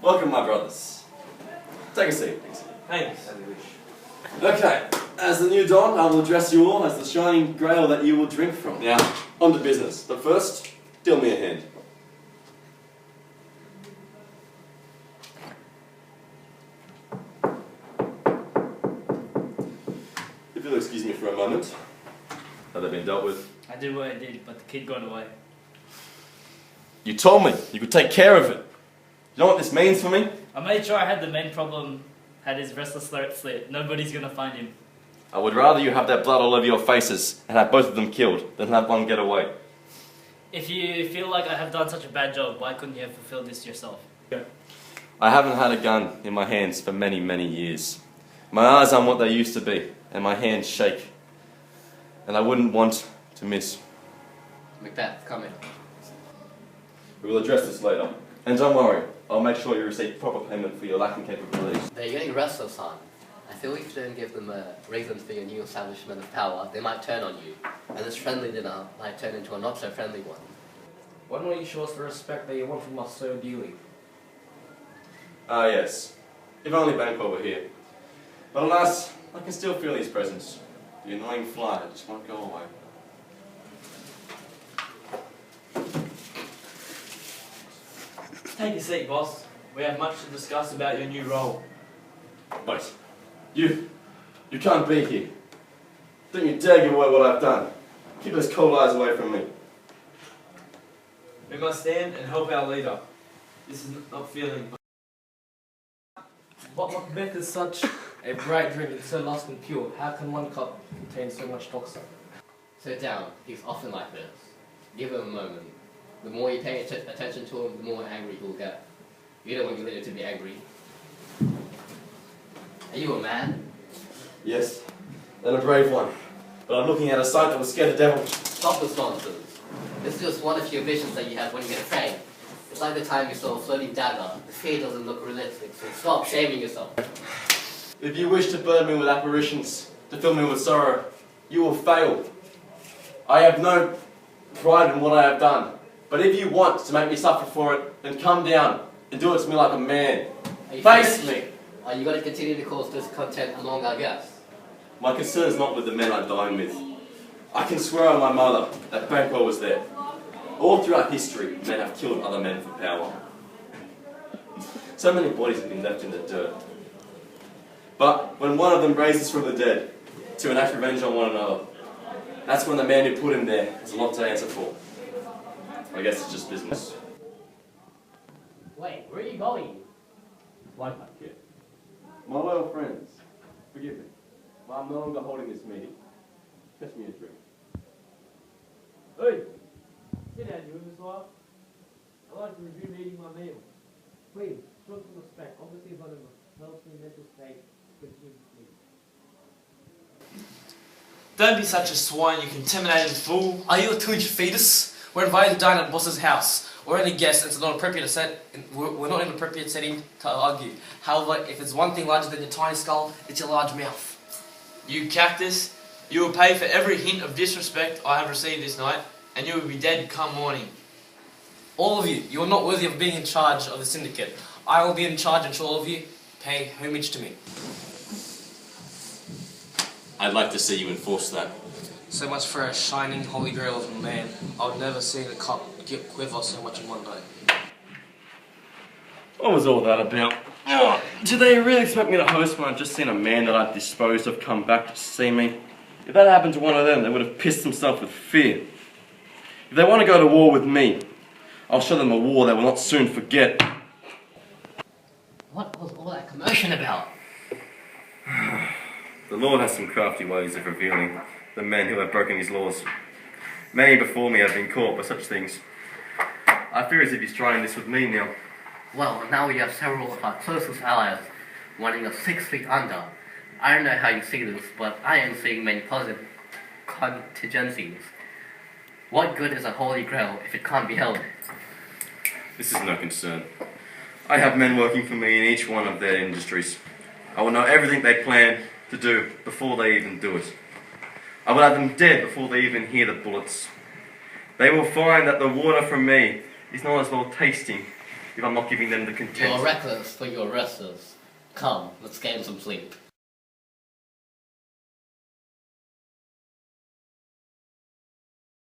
Welcome, my brothers. Take a seat. Thanks. Okay, as the new Don, I will address you all as the shining grail that you will drink from. Now, on to business. But first, deal me a hand. If you'll excuse me for a moment. Have they been dealt with? I did what I did, but the kid got away. You told me you could take care of it. You know what this means for me? I made sure I had the main problem, had his restless throat slit. Nobody's gonna find him. I would rather you have that blood all over your faces and have both of them killed than have one get away. If you feel like I have done such a bad job, why couldn't you have fulfilled this yourself? I haven't had a gun in my hands for many, many years. My eyes aren't what they used to be, and my hands shake. And I wouldn't want to miss. Macbeth, come in. We will address this later. And don't worry, I'll make sure you receive proper payment for your lacking capabilities. They're getting restless, son. I feel if you don't give them a reason for your new establishment of power, they might turn on you. And this friendly dinner might turn into a not-so-friendly one. Why don't you show us the respect that you want from us so dearly? Ah yes, if only Banquo were here. But alas, I can still feel his presence. The annoying fly just won't go away. Take a seat, boss. We have much to discuss about your new role. Wait, you can't be here. Don't you dare give away what I've done. Keep those cold eyes away from me. We must stand and help our leader. This is not feeling. But Macbeth is such a bright drink and so lust and pure. How can one cup contain so much toxin? Sit down. He's often like this. Give him a moment. The more you pay attention to him, the more angry he'll get. You don't want your leader to be angry. Are you a man? Yes, and a brave one. But I'm looking at a sight that will scare the devil. Stop this nonsense. This is just one of your visions that you have when you get afraid. It's like the time you saw a floating dagger. The fear doesn't look realistic, so stop shaming yourself. If you wish to burden me with apparitions, to fill me with sorrow, you will fail. I have no pride in what I have done. But if you want to make me suffer for it, then come down and do it to me like a man. Face me! Are you going to continue to cause discontent among our guests? My concern is not with the men I dine with. I can swear on my mother that Banquo was there. All throughout history, men have killed other men for power. So many bodies have been left in the dirt. But when one of them raises from the dead to enact revenge on one another, that's when the man who put him there has a lot to answer for. I guess it's just business. Wait, where are you going? Like that kid. My loyal friends, forgive me, but I'm no longer holding this meeting. Fetch me a drink. Hey! Sit down, you Miss Lyle. I'd like to resume eating my meal. Please, show some respect. Obviously, but in a healthy mental state, continue to sleep. Don't be such a swine, you contaminated fool. Are you a two-inch fetus? We're invited to dine at boss's house. We're only guests, and it's not appropriate we're not in an appropriate setting to argue. However, if it's one thing larger than your tiny skull, it's your large mouth. You cactus, you will pay for every hint of disrespect I have received this night, and you will be dead come morning. All of you, you are not worthy of being in charge of the syndicate. I will be in charge until all of you pay homage to me. I'd like to see you enforce that. So much for a shining holy grail of a man. I would never see the cup quiver so much in one night. What was all that about? Do they really expect me to host when I've just seen a man that I've disposed of come back to see me? If that happened to one of them, they would have pissed themselves with fear. If they want to go to war with me, I'll show them a war they will not soon forget. What was all that commotion about? The Lord has some crafty ways of revealing the men who have broken his laws. Many before me have been caught by such things. I fear as if he's trying this with me now. Well, now we have several of our closest allies wanting us 6 feet under. I don't know how you see this, but I am seeing many positive contingencies. What good is a holy grail if it can't be held? This is no concern. I have men working for me in each one of their industries. I will know everything they plan to do before they even do it. I will have them dead before they even hear the bullets. They will find that the water from me is not as well tasting if I'm not giving them the content. You're reckless, but you're restless. Come, let's gain some sleep.